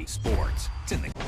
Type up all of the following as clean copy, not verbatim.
Sports. It's in the...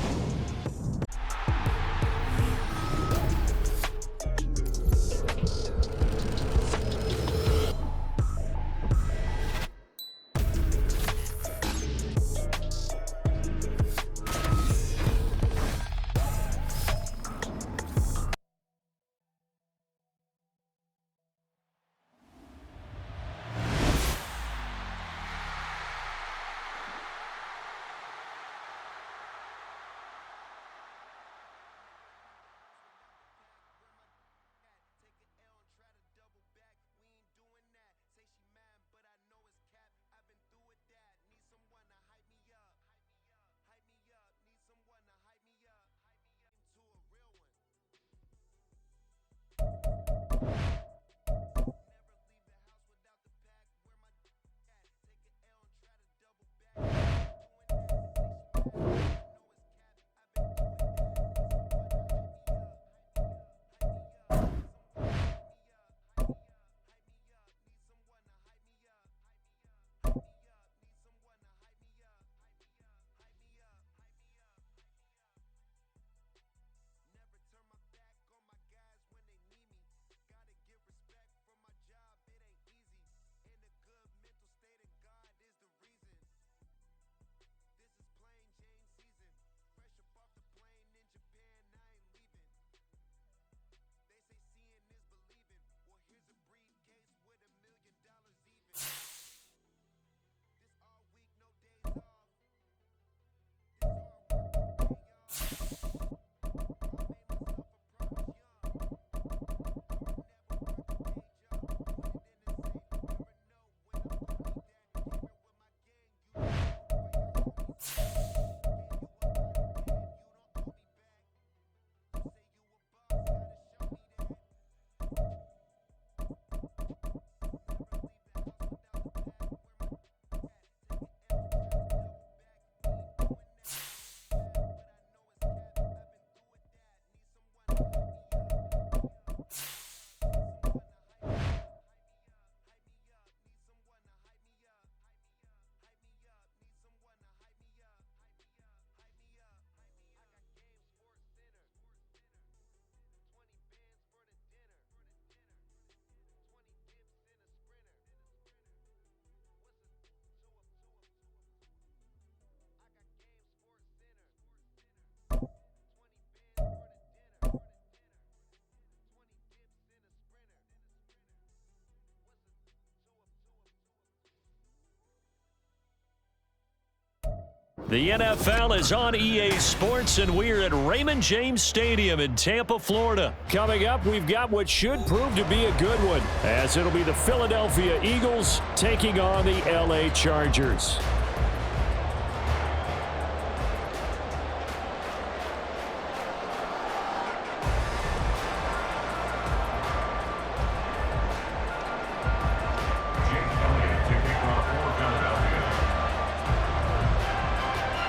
The NFL is on EA Sports, and we're at Raymond James Stadium in Tampa, Florida. Coming up, we've got what should prove to be a good one, as it'll be the Philadelphia Eagles taking on the LA Chargers.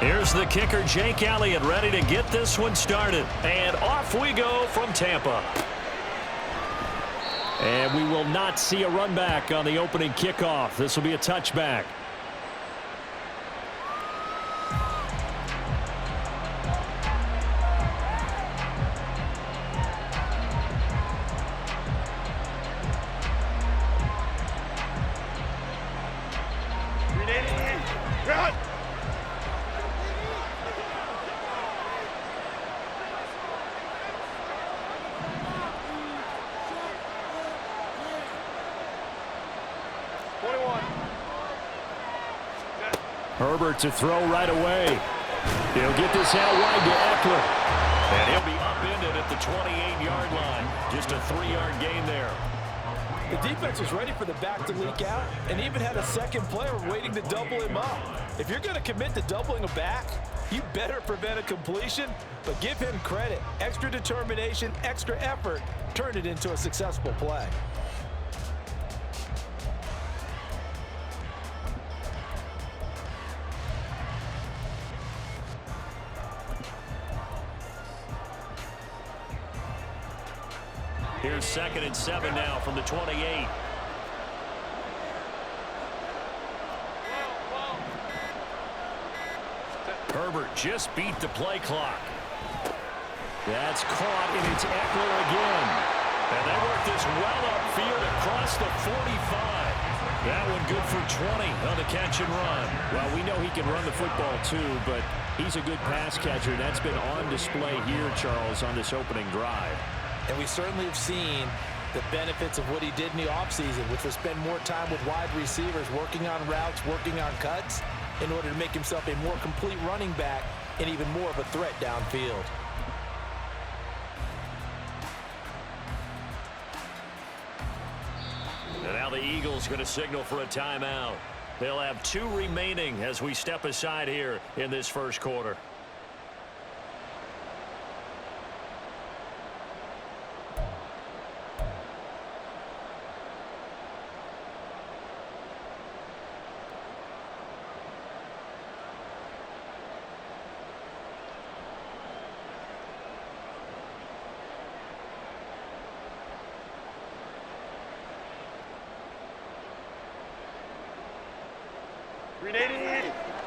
Here's the kicker, Jake Elliott, ready to get this one started. And off we go from Tampa. And we will not see a run back on the opening kickoff. This will be a touchback. Herbert to throw right away. He'll get this out wide to Eckler. And he'll be upended at the 28-yard line. Just a 3-yard gain there. The defense was ready for the back to leak out and even had a second player waiting to double him up. If you're going to commit to doubling a back, you better prevent a completion, but give him credit. Extra determination, extra effort, turned it into a successful play. Here's 2nd and 7 now from the 28. Herbert just beat the play clock. That's caught, and it's Eckler again. And they work this well upfield across the 45. That one good for 20 on the catch and run. Well, we know he can run the football too, but he's a good pass catcher. That's been on display here, Charles, on this opening drive. And we certainly have seen the benefits of what he did in the offseason, which was spend more time with wide receivers, working on routes, working on cuts, in order to make himself a more complete running back and even more of a threat downfield. And now the Eagles going to signal for a timeout. They'll have 2 remaining as we step aside here in this first quarter.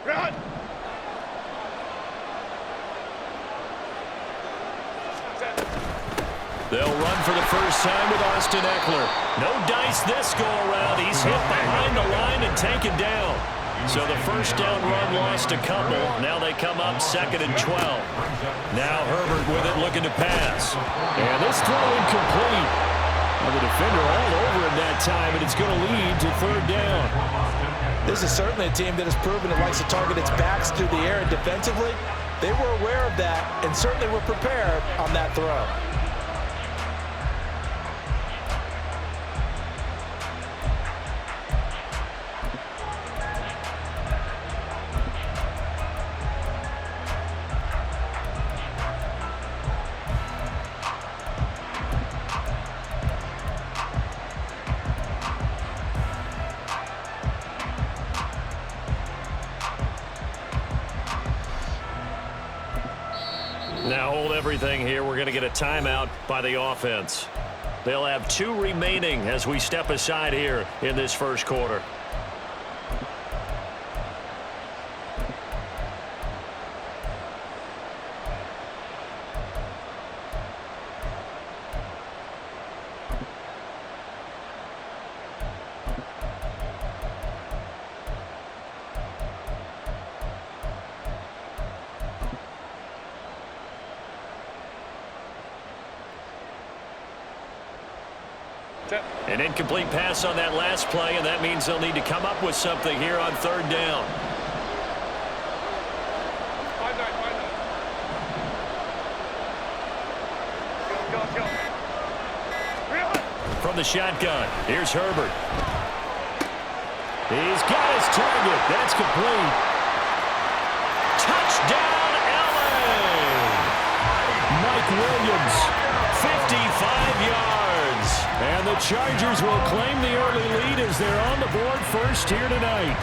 Run! They'll run for the first time with Austin Eckler. No dice this go-around. He's hit behind the line and taken down. So the first down run lost a couple. Now they come up 2nd and 12. Now Herbert with it looking to pass. And this throw incomplete. And the defender all over him that time, and it's going to lead to 3rd down. This is certainly a team that has proven it likes to target its backs through the air, and defensively, they were aware of that and certainly were prepared on that throw. Now hold everything here. We're going to get a timeout by the offense. They'll have 2 remaining as we step aside here in this first quarter. An incomplete pass on that last play, and that means they'll need to come up with something here on 3rd down. From the shotgun, here's Herbert. He's got his target. That's complete. Touchdown, LA! Mike Williams, 55 yards. And the Chargers will claim the early lead as they're on the board first here tonight.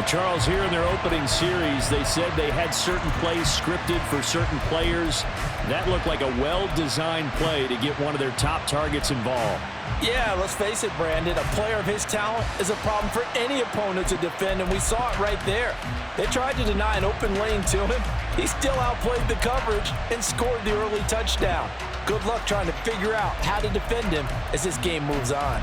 Charles, here in their opening series, they said they had certain plays scripted for certain players. That looked like a well-designed play to get one of their top targets involved. Yeah, let's face it, Brandon. A player of his talent is a problem for any opponent to defend, and we saw it right there. They tried to deny an open lane to him. He still outplayed the coverage and scored the early touchdown. Good luck trying to figure out how to defend him as this game moves on.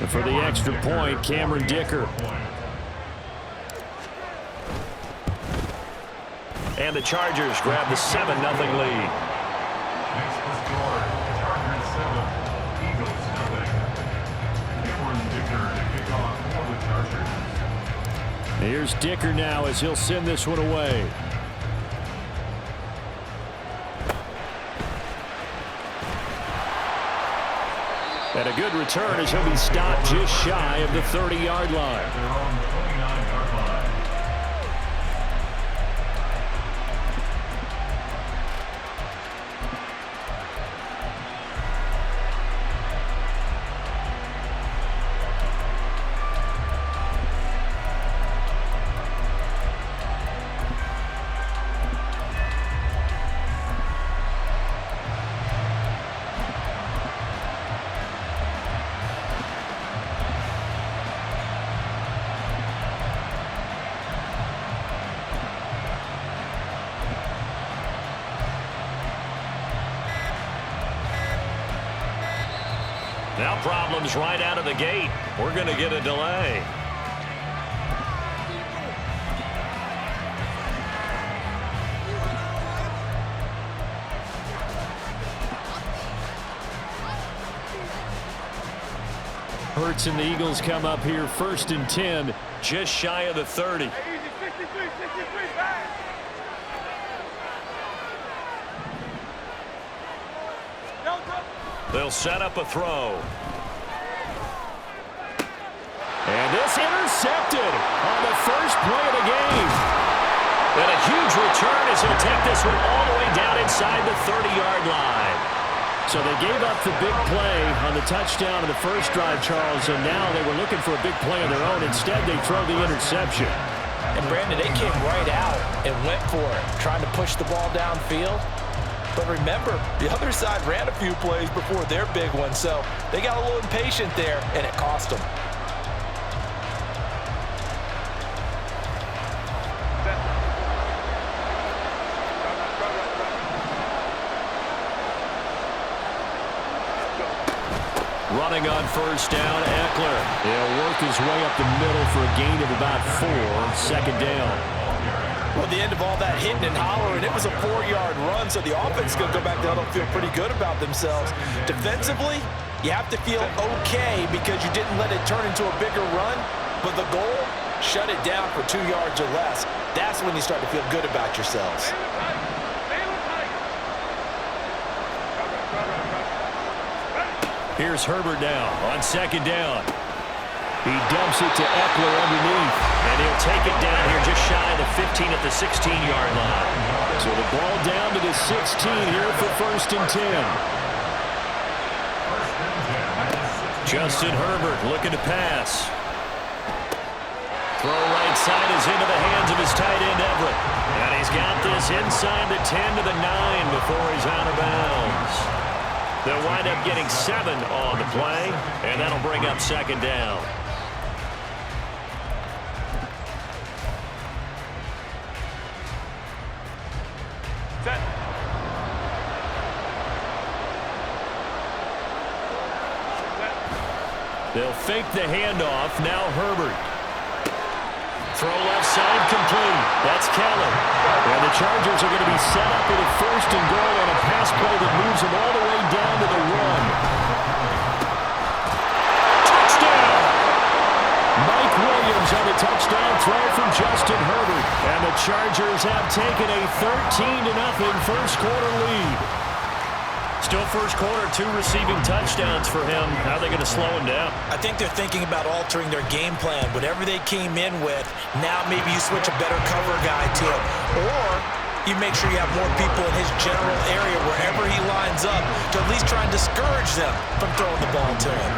For the extra point, Cameron Dicker. And the Chargers grab the 7-0 lead. Here's Dicker now as he'll send this one away. And a good return as he'll be stopped just shy of the 30-yard line. Now problems right out of the gate. We're going to get a delay. Hurts and the Eagles come up here 1st and 10, just shy of the 30. They'll set up a throw. And this intercepted on the first play of the game. And a huge return as he'll take this one all the way down inside the 30-yard line. So they gave up the big play on the touchdown in the first drive, Charles, and now they were looking for a big play of their own. Instead, they throw the interception. And, Brandon, they came right out and went for it, trying to push the ball downfield. But remember, the other side ran a few plays before their big one, so they got a little impatient there, and it cost them. Running on first down, Eckler. He'll work his way up the middle for a gain of about 4, 2nd down. Well, the end of all that hitting and hollering, it was a 4-yard run, so the offense is going to go back down and feel pretty good about themselves. Defensively, you have to feel okay because you didn't let it turn into a bigger run, but the goal, shut it down for 2 yards or less. That's when you start to feel good about yourselves. Here's Herbert now on 2nd down. He dumps it to Eckler underneath, and he'll take it down here just shy of the 15 at the 16-yard line. So the ball down to the 16 here for 1st and 10. Justin Herbert looking to pass. Throw right side is into the hands of his tight end Everett. And he's got this inside the 10 to the 9 before he's out of bounds. They'll wind up getting 7 on the play, and that'll bring up 2nd down. They'll fake the handoff. Now Herbert. Throw left side complete. That's Keller. And the Chargers are going to be set up with a 1st and goal on a pass play that moves them all the way down to the 1. Touchdown! Mike Williams on the touchdown throw from Justin Herbert. And the Chargers have taken a 13-0 first quarter lead. Still first quarter, 2 receiving touchdowns for him. How are they going to slow him down? I think they're thinking about altering their game plan. Whatever they came in with, now maybe you switch a better cover guy to him. Or you make sure you have more people in his general area wherever he lines up to at least try and discourage them from throwing the ball to him.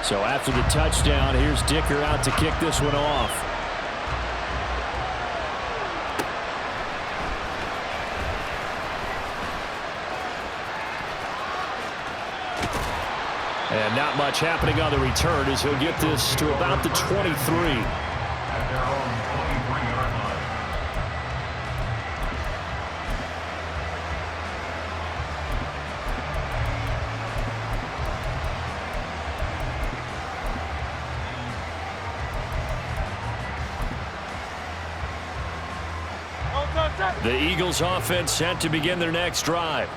So after the touchdown, here's Dicker out to kick this one off. And not much happening on the return as he'll get this to about the 23. The Eagles offense set to begin their next drive.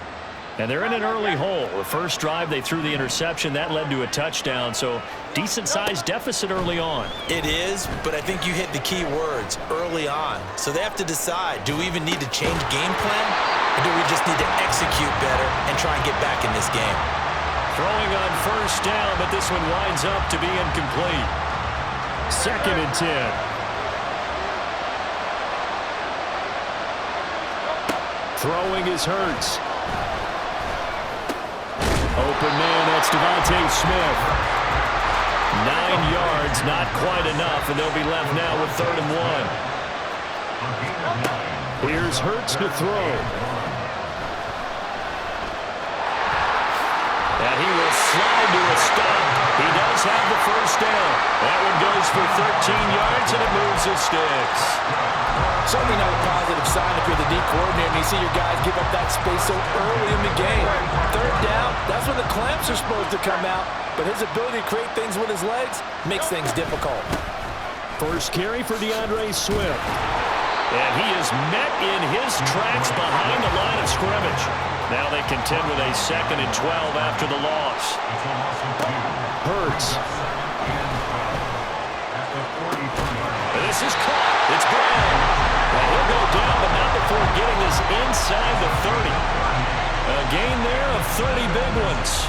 And they're in an early hole. The first drive, they threw the interception. That led to a touchdown, so decent-sized deficit early on. It is, but I think you hit the key words, early on. So they have to decide, do we even need to change game plan? Or do we just need to execute better and try and get back in this game? Throwing on first down, but this one winds up to be incomplete. 2nd and 10. Throwing is Hurts. Open man, that's Devontae Smith. 9 yards, not quite enough, and they'll be left now with 3rd and 1. Here's Hurts to throw. And he will slide to a stop. He does have the first down. That one goes for 13 yards, and it moves the sticks. Certainly not a positive sign if you're the D coordinator and you see your guys give up that space so early in the game. 3rd down, that's when the clamps are supposed to come out, but his ability to create things with his legs makes things difficult. First carry for DeAndre Swift. And he is met in his tracks behind the line of scrimmage. Now they contend with a 2nd and 12 after the loss. Hurts. This is caught. It's Brown. And he'll go down, but not before getting this inside the 30. A gain there of 30 big ones.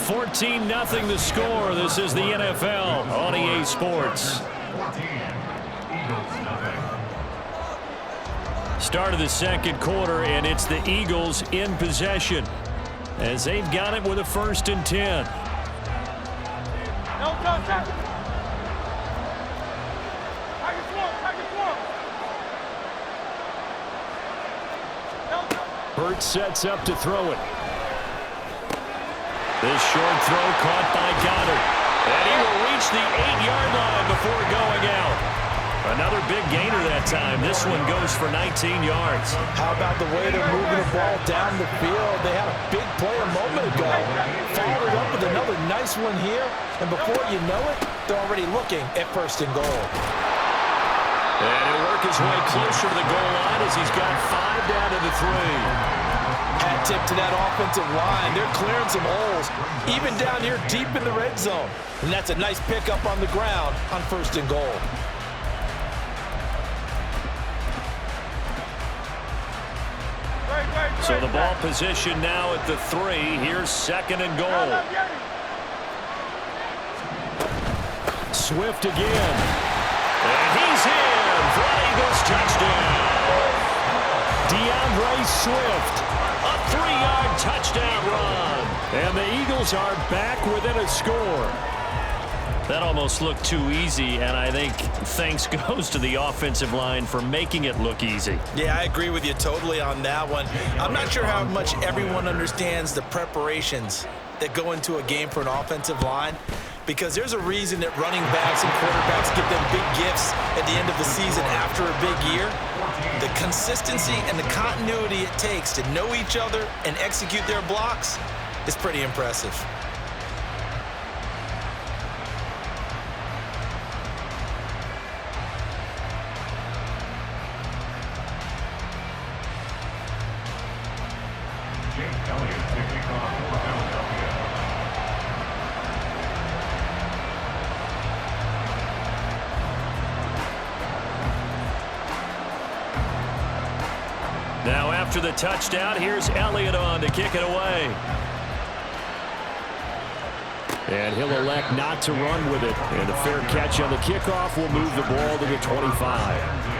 14-0 the score. This is the NFL on EA Sports. Start of the 2nd quarter, and it's the Eagles in possession as they've got it with a 1st and 10. Hurts sets up to throw it. This short throw caught by Goddard. And he will reach the 8-yard line before going out. Another big gainer that time. This one goes for 19 yards. How about the way they're moving the ball down the field? They had a big play a moment ago. Followed it up with another nice one here. And before you know it, they're already looking at 1st and goal. And he'll work his way closer to the goal line as he's got 5 down to the 3. Hat tip to that offensive line. They're clearing some holes, even down here deep in the red zone. And that's a nice pickup on the ground on 1st and goal. So the ball position now at the 3. Here's 2nd and goal. Swift again. And he's in for an Eagles touchdown. DeAndre Swift. A 3-yard touchdown run. And the Eagles are back within a score. That almost looked too easy, and I think thanks goes to the offensive line for making it look easy. Yeah, I agree with you totally on that one. I'm not sure how much everyone understands the preparations that go into a game for an offensive line, because there's a reason that running backs and quarterbacks get them big gifts at the end of the season after a big year. The consistency and the continuity it takes to know each other and execute their blocks is pretty impressive. Now after the touchdown, here's Elliott on to kick it away. And he'll elect not to run with it. And a fair catch on the kickoff will move the ball to the 25.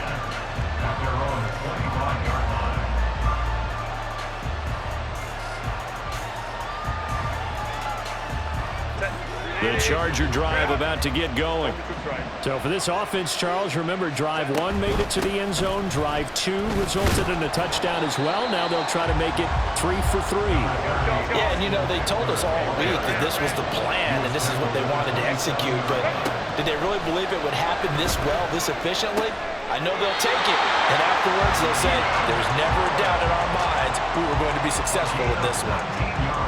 The Charger drive about to get going. So for this offense, Charles, remember drive 1 made it to the end zone. Drive 2 resulted in a touchdown as well. Now they'll try to make it 3 for 3. Yeah, and you know, they told us all week that this was the plan and this is what they wanted to execute. But did they really believe it would happen this well, this efficiently? I know they'll take it. And afterwards they'll say, there's never a doubt in our minds we were going to be successful with this one.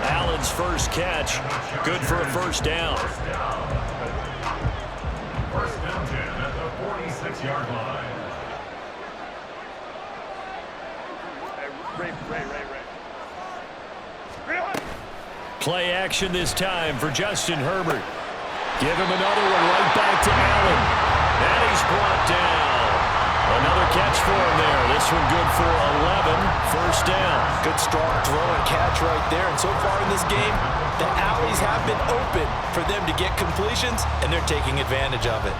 Allen's first catch, good for a first down. First down 10 at the 46-yard line. Ray. Play action this time for Justin Herbert. Give him another one right back to Allen. And he's brought down. Another catch for him there. This one good for 11. First down. Good strong throw and catch right there. And so far in this game, the alleys have been open for them to get completions, and they're taking advantage of it.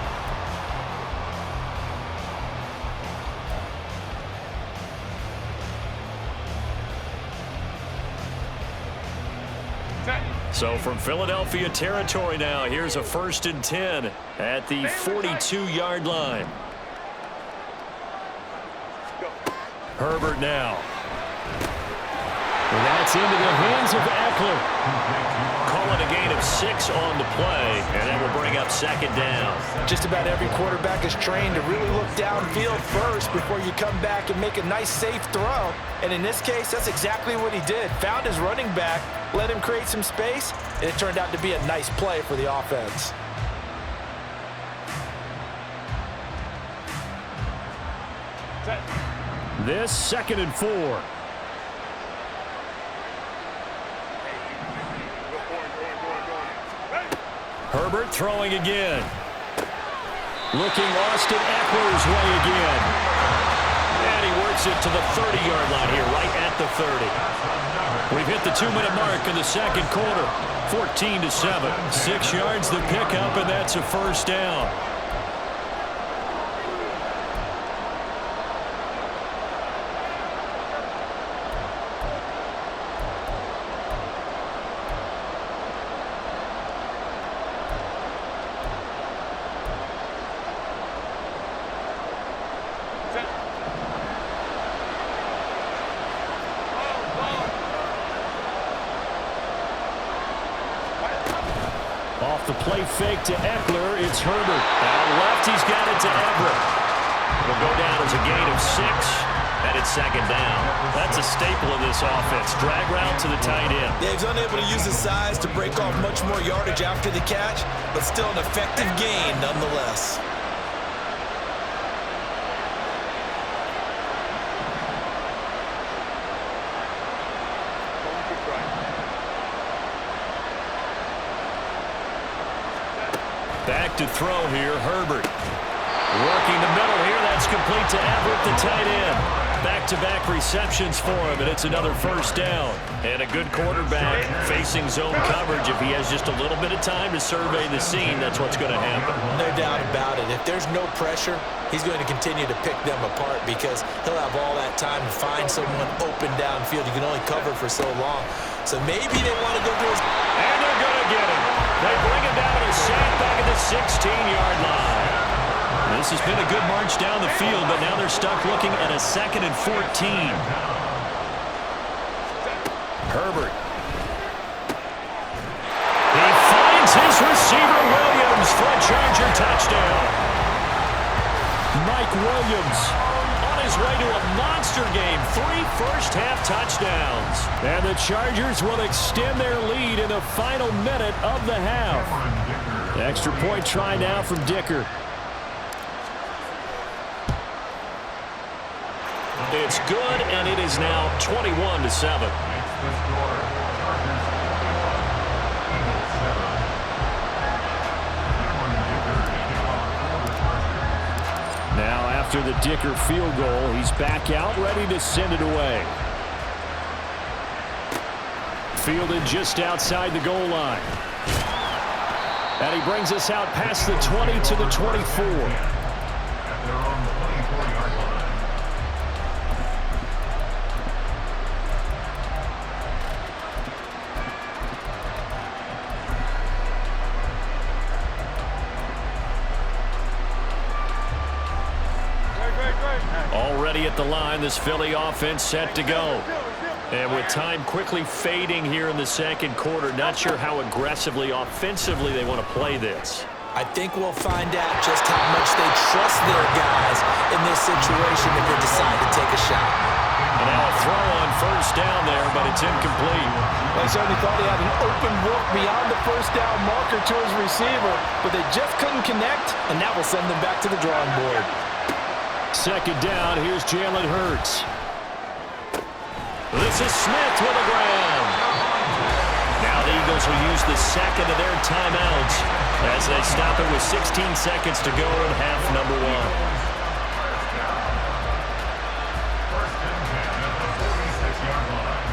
So from Philadelphia territory now, here's a 1st and 10 at the 42-yard line. Herbert now. And that's into the hands of Eckler. Call it a gain of 6 on the play, and that will bring up 2nd down. Just about every quarterback is trained to really look downfield first before you come back and make a nice, safe throw. And in this case, that's exactly what he did. Found his running back, let him create some space, and it turned out to be a nice play for the offense. This 2nd and 4. Herbert throwing again. Looking Austin Eckler's way again. And he works it to the 30-yard line here, right at the 30. We've hit the 2-minute mark in the 2nd quarter. 14-7. 6 yards the pickup, and that's a first down. Off the play fake to Eckler, it's Herbert. Out left, he's got it to Everett. It'll go down as a gain of 6, and it's 2nd down. That's a staple in this offense. Drag route to the tight end. Yeah, he's unable to use his size to break off much more yardage after the catch, but still an effective gain nonetheless. Back to throw here, Herbert. Working the middle here, that's complete to Everett, the tight end. Back-to-back receptions for him, and it's another first down. And a good quarterback facing zone coverage. If he has just a little bit of time to survey the scene, that's what's going to happen. No doubt about it. If there's no pressure, he's going to continue to pick them apart because he'll have all that time to find someone open downfield. You can only cover for so long. So maybe they want to go to his... And they're going to get him. They bring him down to sack back at the 16-yard line. This has been a good march down the field, but now they're stuck looking at a 2nd and 14. Herbert. He finds his receiver, Williams, for a Charger touchdown. Mike Williams on his way to a monster game. 3 first-half touchdowns. And the Chargers will extend their lead in the final minute of the half. Extra point try now from Dicker. It's good, and it is now 21-7. Now after the Dicker field goal, he's back out, ready to send it away. Fielded just outside the goal line. And he brings us out past the 20 to the 24. Already at the line, this Philly offense set to go. And with time quickly fading here in the 2nd quarter, not sure how aggressively, offensively they want to play this. I think we'll find out just how much they trust their guys in this situation if they decide to take a shot. And now a throw on first down there, but it's incomplete. They certainly thought he had an open look beyond the first down marker to his receiver, but they just couldn't connect, and that will send them back to the drawing board. 2nd down, here's Jalen Hurts. This is Smith with a grab. Now the Eagles will use the second of their timeouts as they stop it with 16 seconds to go in half number one. First and 10 at the 46-yard line.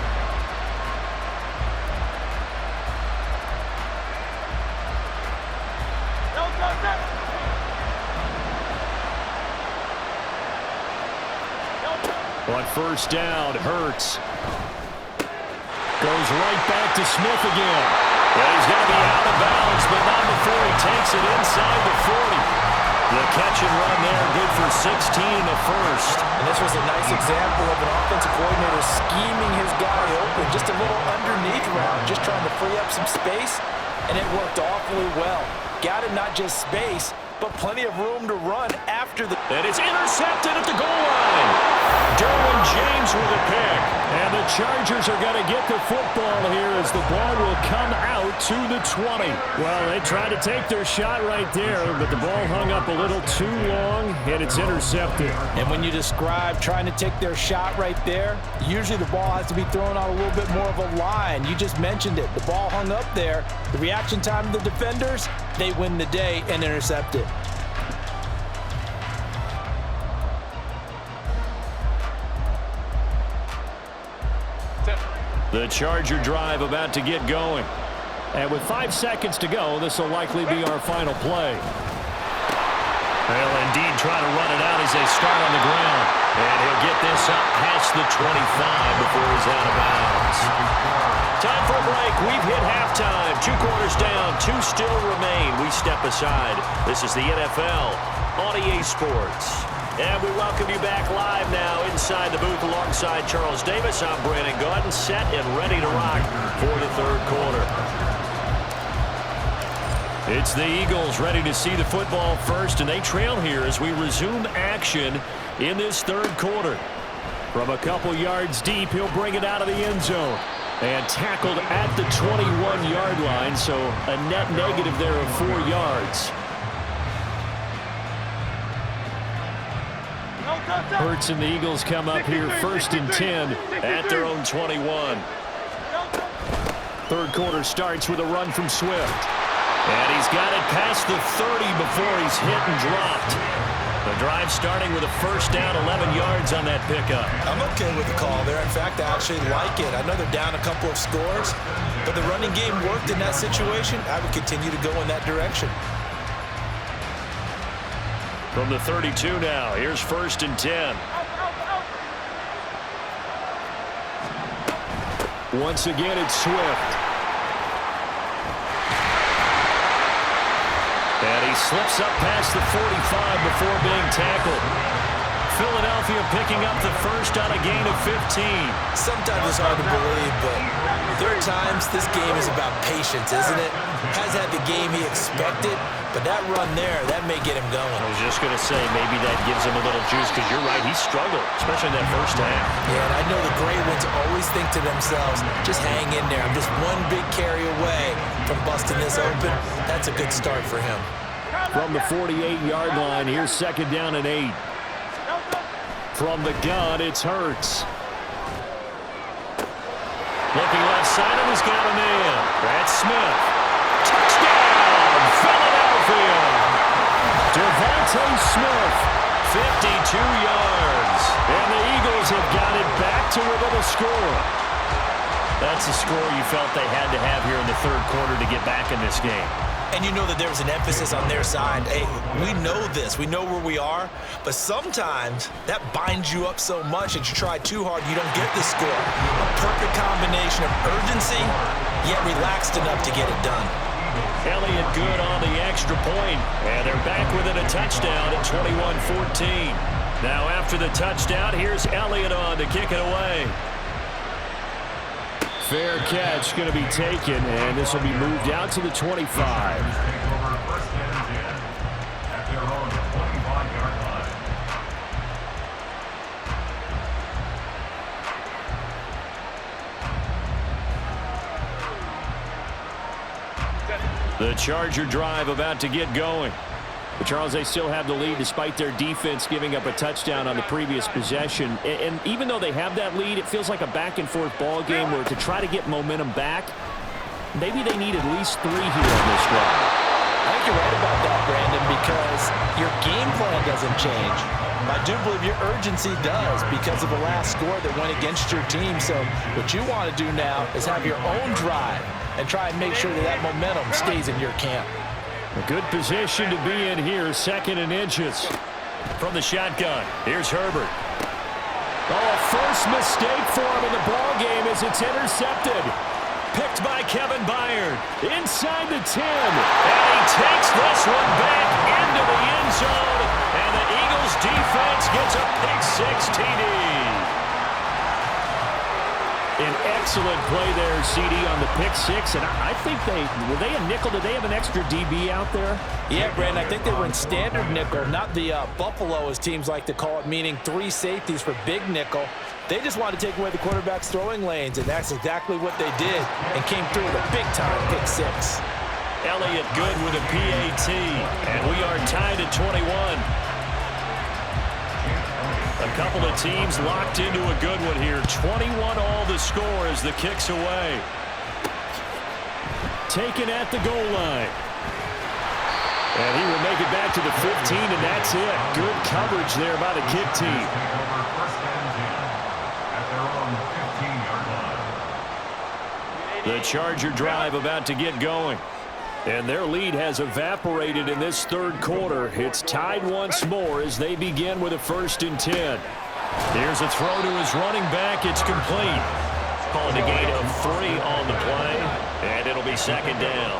On first down, Hurts goes right back to Smith again. Yeah, he's going to be out of bounds, but not before he takes it inside the 40. The catch and run there, good for 16 in the first. And this was a nice example of an offensive coordinator scheming his guy open. Just a little underneath route, just trying to free up some space, and it worked awfully well. Got him not just space, but plenty of room to run after the... And it's intercepted at the goal line. Derwin James with a pick. And the Chargers are going to get the football here as the ball will come out to the 20. Well, they tried to take their shot right there, but the ball hung up a little too long, and it's intercepted. And when you describe trying to take their shot right there, usually the ball has to be thrown out a little bit more of a line. You just mentioned it. The ball hung up there. The reaction time of the defenders, they win the day and intercept it. The Charger drive about to get going. And with 5 seconds to go, this will likely be our final play. They'll indeed try to run it out as they start on the ground. And he'll get this up past the 25 before he's out of bounds. Time for a break. We've hit halftime. 2 quarters down, 2 still remain. We step aside. This is the NFL on EA Sports. And we welcome you back live now inside the booth alongside Charles Davis. I'm Brandon Gaudin, set and ready to rock for the third quarter. It's the Eagles ready to see the football first, and they trail here as we resume action in this third quarter. From a couple yards deep, he'll bring it out of the end zone. And tackled at the 21-yard line, so a net negative there of 4 yards. Hurts and the Eagles come up here first and 10 at their own 21. Third quarter starts with a run from Swift. And he's got it past the 30 before he's hit and dropped. The drive starting with a first down, 11 yards on that pickup. I'm okay with the call there. In fact, I actually like it. I know they're down a couple of scores, but the running game worked in that situation. I would continue to go in that direction. From the 32 now, here's first and 10. Once again, it's Swift. And he slips up past the 45 before being tackled. Philadelphia picking up the first on a gain of 15. Sometimes it's hard to believe, but there are times this game is about patience, isn't it? Has had the game he expected, but that run there, that may get him going. I was just going to say, maybe that gives him a little juice, because you're right, he struggled, especially in that first half. Yeah, and I know the great ones always think to themselves, just hang in there. I'm just one big carry away from busting this open. That's a good start for him. From the 48-yard line, here's second down and 8. From the gun, it's Hurts. Looking left side, and he's got a man. That's Smith. Touchdown, Philadelphia. Devontae Smith, 52 yards. And the Eagles have got it back to within a score. That's a score you felt they had to have here in the third quarter to get back in this game. And you know that there was an emphasis on their side. Hey, we know this. We know where we are. But sometimes that binds you up so much that you try too hard, you don't get the score. A perfect combination of urgency, yet relaxed enough to get it done. Elliott good on the extra point. And they're back within a touchdown at 21-14. Now after the touchdown, here's Elliott on to kick it away. Fair catch going to be taken, and this will be moved out to the 25. The Charger drive about to get going. But Charles, they still have the lead despite their defense giving up a touchdown on the previous possession. And even though they have that lead, it feels like a back-and-forth ball game where to try to get momentum back, maybe they need at least 3 here on this drive. I think you're right about that, Brandon, because your game plan doesn't change. I do believe your urgency does because of the last score that went against your team. So what you want to do now is have your own drive and try and make sure that that momentum stays in your camp. A good position to be in here, 2nd and inches. From the shotgun, here's Herbert. Oh, a first mistake for him in the ball game as it's intercepted. Picked by Kevin Byard. Inside the 10. And he takes this one back into the end zone. And the Eagles defense gets a pick-6 TD. An excellent play there, CD, on the pick-6. And I think were they a nickel? Did they have an extra DB out there? Yeah, Brandon, I think they were in standard nickel, not the Buffalo, as teams like to call it, meaning 3 safeties for big nickel. They just wanted to take away the quarterback's throwing lanes, and that's exactly what they did, and came through with a big-time pick-6. Elliott good with a PAT, and we are tied at 21. A couple of teams locked into a good one here. 21 all the score as the kick's away. Taken at the goal line. And he will make it back to the 15, and that's it. Good coverage there by the kick team. The Charger drive about to get going. And their lead has evaporated in this 3rd quarter. It's tied once more as they begin with a 1st and 10. Here's a throw to his running back. It's complete. Calling a gain of 3 on the play. And it'll be 2nd down.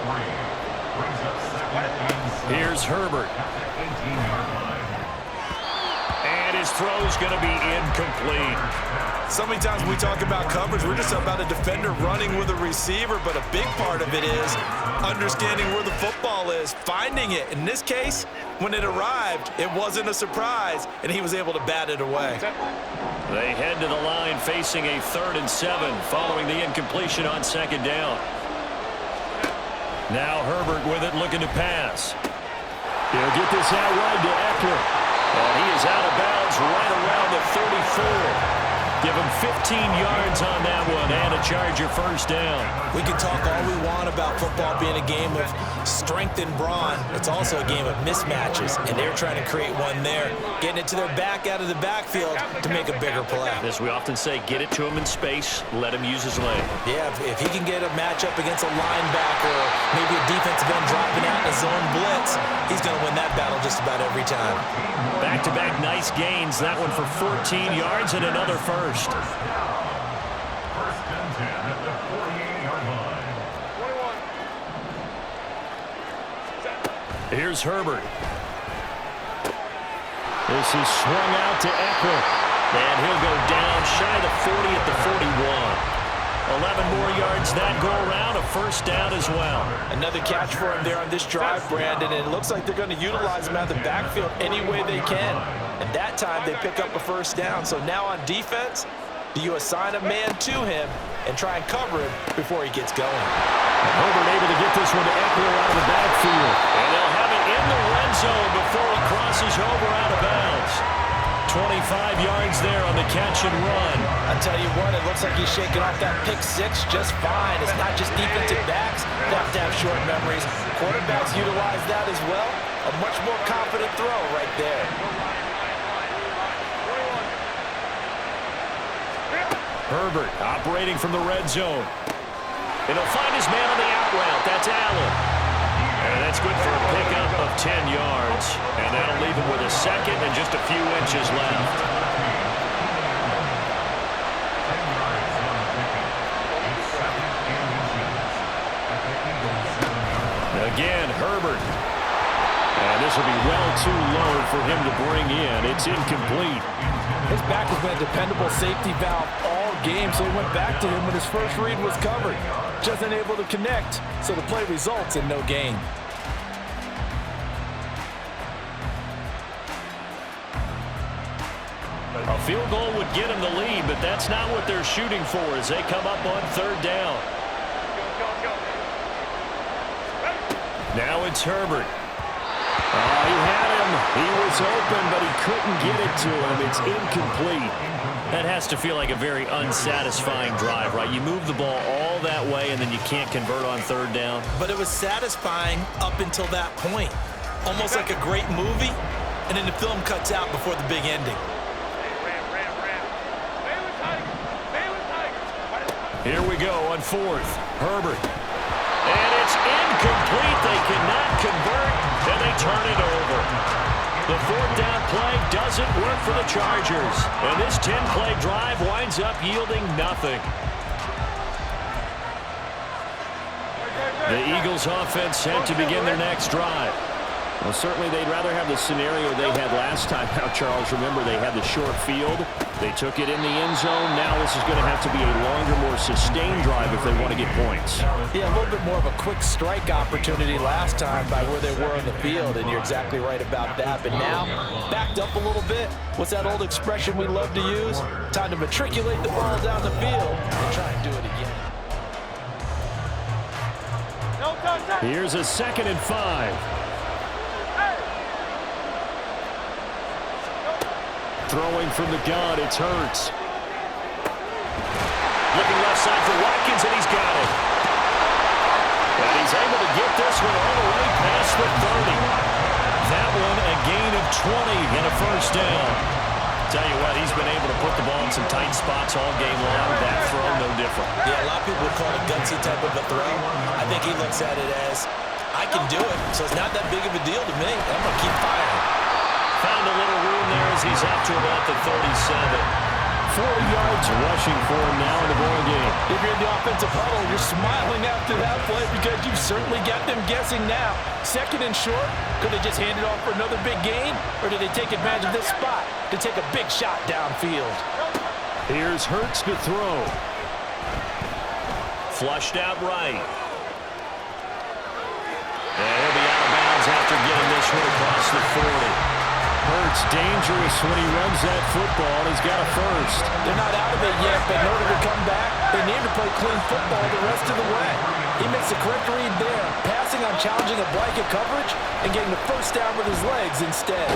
Here's Herbert. And his throw's going to be incomplete. So many times when we talk about coverage, we're just about a defender running with a receiver, but a big part of it is understanding where the football is, finding it. In this case, when it arrived, it wasn't a surprise, and he was able to bat it away. They head to the line facing a 3rd and 7 following the incompletion on 2nd down. Now Herbert with it, looking to pass. He'll get this out wide to Eckler. And he is out of bounds right around the 34. Give him 15 yards on that one and a Charger 1st down. We can talk all we want about football being a game of strength and brawn. It's also a game of mismatches, and they're trying to create one there, getting it to their back out of the backfield to make a bigger play. As we often say, get it to him in space, let him use his leg. Yeah, if he can get a matchup against a linebacker or maybe a defensive end dropping out in a zone blitz, he's going to win that battle just about every time. Back-to-back nice gains. That one for 14 yards and another 1st. First and 10 at the 48-yard line. Here's Herbert. This is swung out to Eckler. And he'll go down shy of the 40 at the 41. 11 more yards that go around, a 1st down as well. Another catch for him there on this drive, Brandon, and it looks like they're going to utilize him out of the backfield any way they can. And that time they pick up a 1st down. So now on defense, do you assign a man to him and try and cover him before he gets going? Herbert able to get this one to Eckler out of the backfield. And they'll have it in the red zone before it crosses over out of bounds. 25 yards there on the catch and run. I tell you what, it looks like he's shaking off that pick-6 just fine. It's not just defensive backs that have to have short memories. Quarterbacks utilize that as well. A much more confident throw right there. Herbert operating from the red zone. And he'll find his man on the out route. That's Allen. And that's good for a pickup of 10 yards. And that'll leave him with a 2nd and just a few inches left. Again, Herbert. And this will be well too low for him to bring in. It's incomplete. His back has been a dependable safety valve all game, so he went back to him when his first read was covered. Just unable to connect, so the play results in no gain. A field goal would get him the lead, but that's not what they're shooting for as they come up on 3rd down. Now it's Herbert. Oh, he had him. He was open, but he couldn't get it to him. It's incomplete. That has to feel like a very unsatisfying drive, right? You move the ball all go that way and then you can't convert on third down. But it was satisfying up until that point. Almost like a great movie, and then the film cuts out before the big ending. Here we go on fourth. Herbert. And it's incomplete. They cannot convert, and they turn it over. The fourth down play doesn't work for the Chargers. And this 10-play drive winds up yielding nothing. The Eagles offense set to begin their next drive. Well, certainly they'd rather have the scenario they had last time. Now, Charles, remember they had the short field. They took it in the end zone. Now this is going to have to be a longer, more sustained drive if they want to get points. Yeah, a little bit more of a quick strike opportunity last time by where they were on the field, and you're exactly right about that. But now, backed up a little bit. What's that old expression we love to use? Time to matriculate the ball down the field and try and do it again. Here's a 2nd and 5. Throwing from the gun, it's Hurts. Looking left side for Watkins, and he's got it. And he's able to get this one all the way past the 30. That one a gain of 20 and a first down. Tell you what, he's been able to put the ball in some tight spots all game long. That throw, no different. Yeah, a lot of people would call it a gutsy type of a throw. I think he looks at it as, I can do it, so it's not that big of a deal to me. I'm going to keep firing. Found a little room there as he's up to about the 37. 40 yards rushing for him now in the ball game. If you're in the offensive huddle, you're smiling after that play because you've certainly got them guessing now. 2nd and short, could they just hand it off for another big gain? Or did they take advantage of this spot to take a big shot downfield? Here's Hurts to throw. Flushed out right. And he'll be out of bounds after getting this one across the 40. Hurts dangerous when he runs that football. He's got a first. They're not out of it yet, but in order to come back, they need to play clean football the rest of the way. He makes the correct read there, passing on challenging a blanket coverage and getting the first down with his legs instead.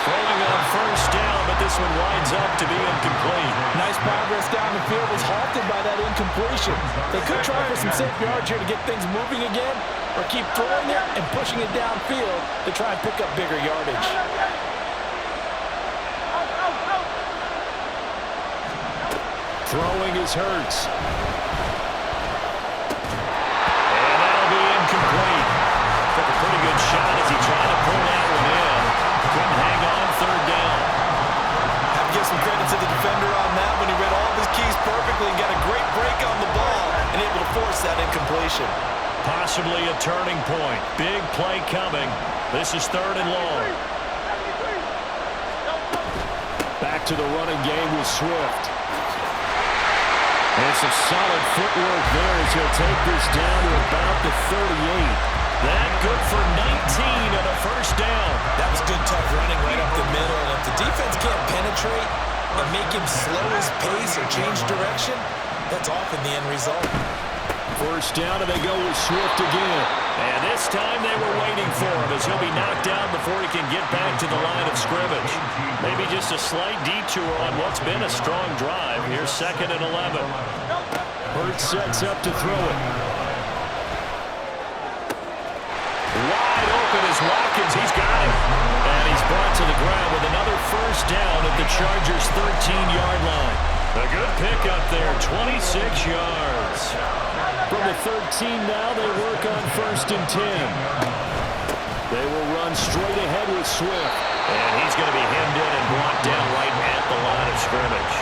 Throwing on first down, but this one winds up to be incomplete. Nice progress down the field was halted by that incompletion. They could try for some safe yards here to get things moving again, or keep throwing it and pushing it downfield to try and pick up bigger yardage. Throwing is Hurts. And that'll be incomplete. Took a pretty good shot as he tried to pull that one in. Couldn't hang on third down. Have to give some credit to the defender on that when he read all of his keys perfectly and got a great break on the ball and able to force that incompletion. Possibly a turning point. Big play coming. This is 3rd and long. Back to the running game with Swift. And some solid footwork there as he'll take this down to about the 38. That good for 19 and a first down. That was good, tough running right up the middle. And if the defense can't penetrate and make him slow his pace or change direction, that's often the end result. First down, and they go with Swift again. And this time they were waiting for him as he'll be knocked down before he can get back to the line of scrimmage. Maybe just a slight detour on what's been a strong drive. Here's 2nd and 11. Hurts sets up to throw it. Wide open is Watkins. He's got it. And he's brought to the ground with another first down at the Chargers' 13-yard line. A good pickup there, 26 yards. From the 13 now, they work on 1st and 10. They will run straight ahead with Swift. And he's going to be hemmed in and brought down right at the line of scrimmage.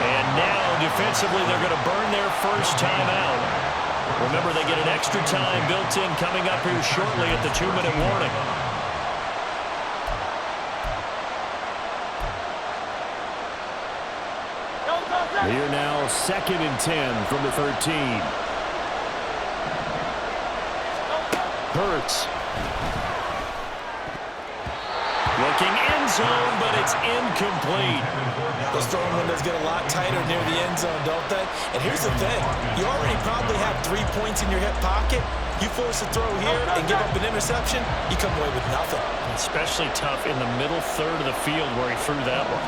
And now, defensively, they're going to burn their first timeout. Remember, they get an extra time built in coming up here shortly at the 2-minute warning. Here now, 2nd and 10 from the 13. Hurts. Looking end zone, but it's incomplete. Those throwing windows get a lot tighter near the end zone, don't they? And here's the thing. You already probably have 3 points in your hip pocket. You force a throw here and give up an interception, you come away with nothing. Especially tough in the middle third of the field where he threw that one.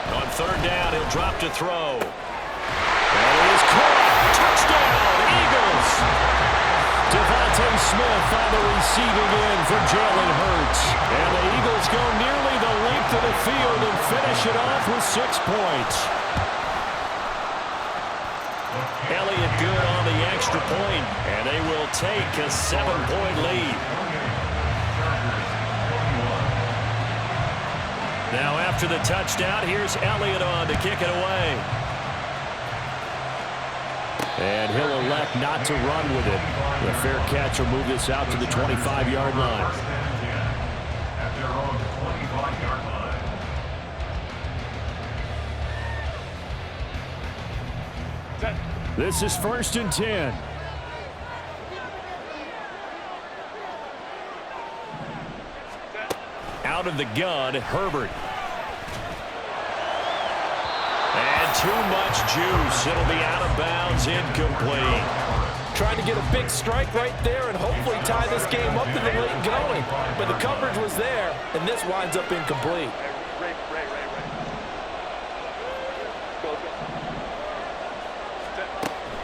On 3rd down, he'll drop to throw. And it is caught. Touchdown, Eagles. Devontae Smith on the receiving end for Jalen Hurts. And the Eagles go nearly the length of the field and finish it off with 6 points. Elliott good on the extra point, and they will take a 7-point lead. Now after the touchdown, here's Elliott on to kick it away. And he'll elect not to run with it. The fair catch will move this out to the 25-yard line. At their own 25-yard line. This is 1st and 10. Out of the gun, Herbert. And too much juice. It'll be out of bounds, incomplete. Trying to get a big strike right there and hopefully tie this game up in the late going. But the coverage was there, and this winds up incomplete.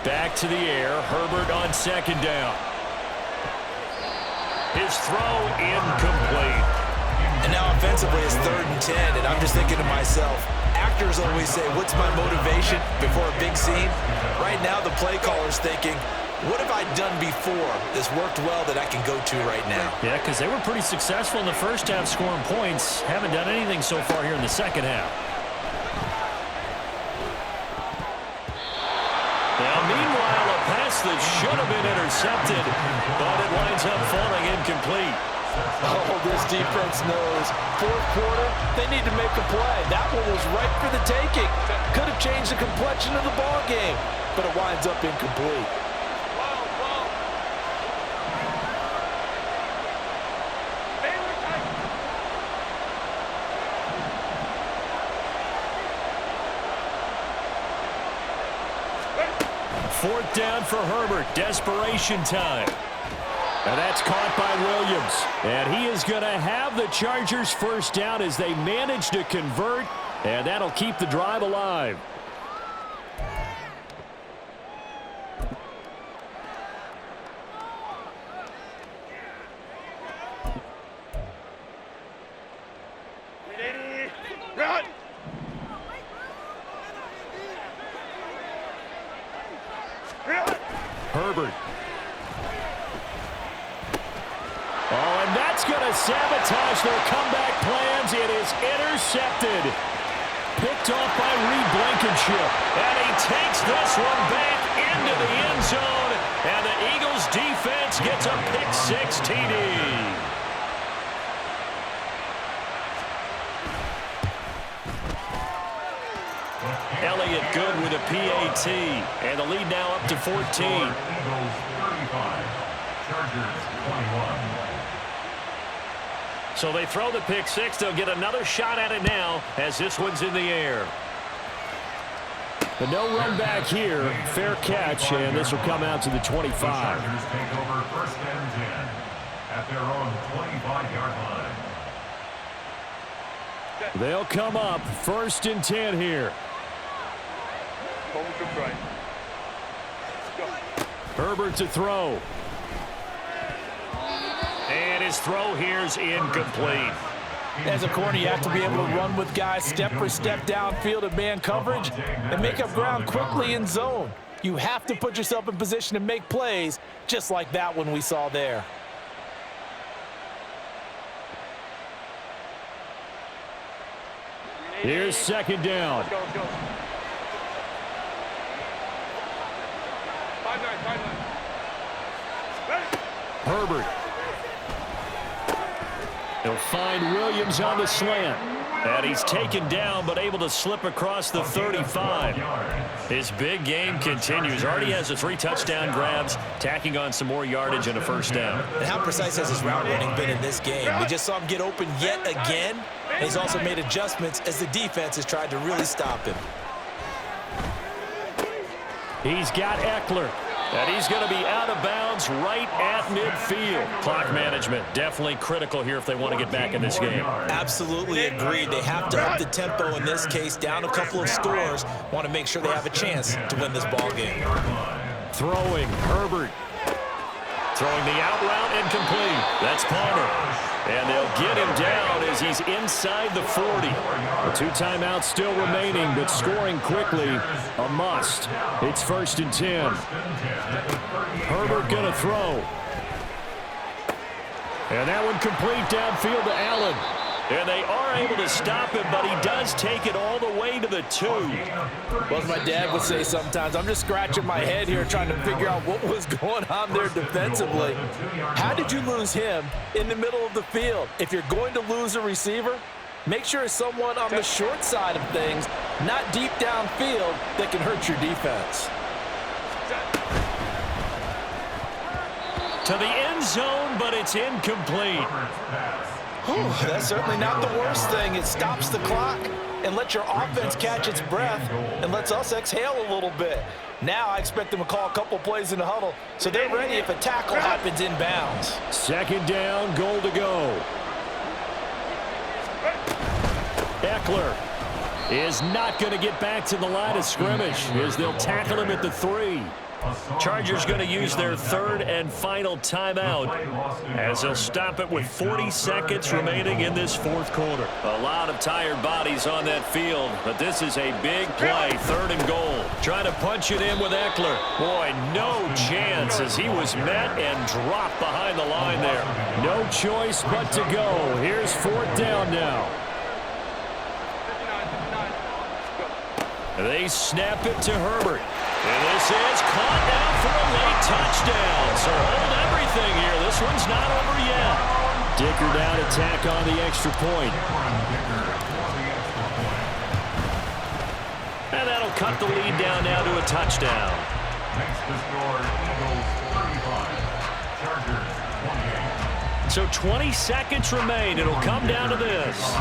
Back to the air. Herbert on 2nd down. His throw incomplete. And now offensively it's 3rd and 10, and I'm just thinking to myself, actors always say, what's my motivation before a big scene? Right now the play caller's thinking, what have I done before that's worked well that I can go to right now? Yeah, because they were pretty successful in the first half scoring points. Haven't done anything so far here in the second half. Now, meanwhile, a pass that should have been intercepted, but it winds up falling incomplete. Oh, this defense knows. 4th quarter, they need to make a play. That one was right for the taking. Could have changed the complexion of the ball game, but it winds up incomplete. Fourth down for Herbert. Desperation time. And that's caught by Williams. And he is going to have the Chargers first down as they manage to convert. And that'll keep the drive alive. Run! Herbert. Oh, and that's going to sabotage their comeback plans. It is intercepted. Picked off by Reed Blankenship. And he takes this one back into the end zone. And the Eagles defense gets a pick-6 TD. Elliott good with a PAT. And the lead now up to 14. Eagles 35, Chargers 21. So they throw the pick-6. They'll get another shot at it now as this one's in the air. But no run back here. Fair catch, and this will come out to the 25. The Chargers take over 1st and 10 at their own 25-yard line. They'll come up 1st and 10 here. Herbert to throw. And his throw here's incomplete. As a corner, you have to be able to run with guys step for step downfield in man coverage and make up ground quickly in zone. You have to put yourself in position to make plays just like that one we saw there. Here's 2nd down. Let's go. Herbert. He'll find Williams on the slant. And he's taken down, but able to slip across the 35. His big game continues. Already has the 3 touchdown grabs, tacking on some more yardage and a 1st down. And how precise has his route running been in this game? We just saw him get open yet again. And he's also made adjustments as the defense has tried to really stop him. He's got Eckler. And he's going to be out of bounds right at midfield. Clock management definitely critical here if they want to get back in this game. Absolutely agreed. They have to up the tempo in this case, down a couple of scores. Want to make sure they have a chance to win this ball game. Throwing, Herbert. Throwing the out route, incomplete. That's Palmer. And they'll get him down as he's inside the 40. 2 timeouts still remaining, but scoring quickly, a must. It's 1st and 10. Herbert going to throw. And that one complete downfield to Allen. And they are able to stop him, but he does take it all the way to the 2. Well, as my dad would say sometimes, I'm just scratching my head here trying to figure out what was going on there defensively. How did you lose him in the middle of the field? If you're going to lose a receiver, make sure it's someone on the short side of things, not deep downfield, that can hurt your defense. To the end zone, but it's incomplete. That's certainly not the worst thing. It stops the clock and lets your offense catch its breath and lets us exhale a little bit. Now I expect them to call a couple plays in the huddle so they're ready if a tackle happens inbounds. 2nd down, goal to go. Eckler is not going to get back to the line of scrimmage as they'll tackle him at the 3. Chargers going to use their 3rd and final timeout as they'll stop it with 40 seconds remaining in this 4th quarter. A lot of tired bodies on that field, but this is a big play, 3rd and goal. Trying to punch it in with Eckler. Boy, no chance as he was met and dropped behind the line there. No choice but to go. Here's 4th down now. They snap it to Herbert. And this is caught down for a late touchdown. So hold everything here. This one's not over yet. Dicker down to tack on the extra point. And that'll cut the lead down now to a touchdown. Makes the score Eagles 35, Chargers 28. So 20 seconds remain. It'll come down to this.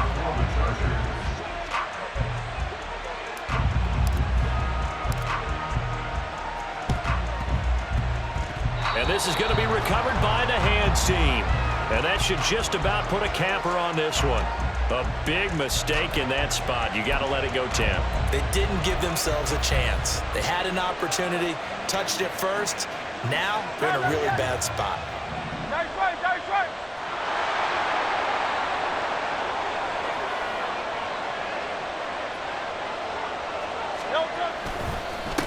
And this is going to be recovered by the hands team. And that should just about put a capper on this one. A big mistake in that spot. You got to let it go, Tim. They didn't give themselves a chance. They had an opportunity, touched it first. Now they're in a really bad spot.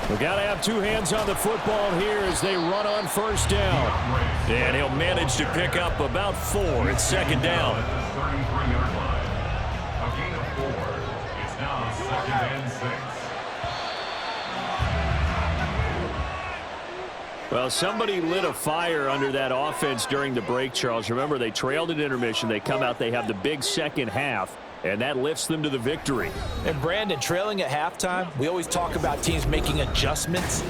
We've got to have 2 hands on the football here as they run on 1st down. And he'll manage to pick up about 4. It's 2nd down. A gain of 4. It's now 2nd and 6. Well, somebody lit a fire under that offense during the break, Charles. Remember, they trailed at intermission. They come out, they have the big second half, and that lifts them to the victory. And Brandon, trailing at halftime, we always talk about teams making adjustments.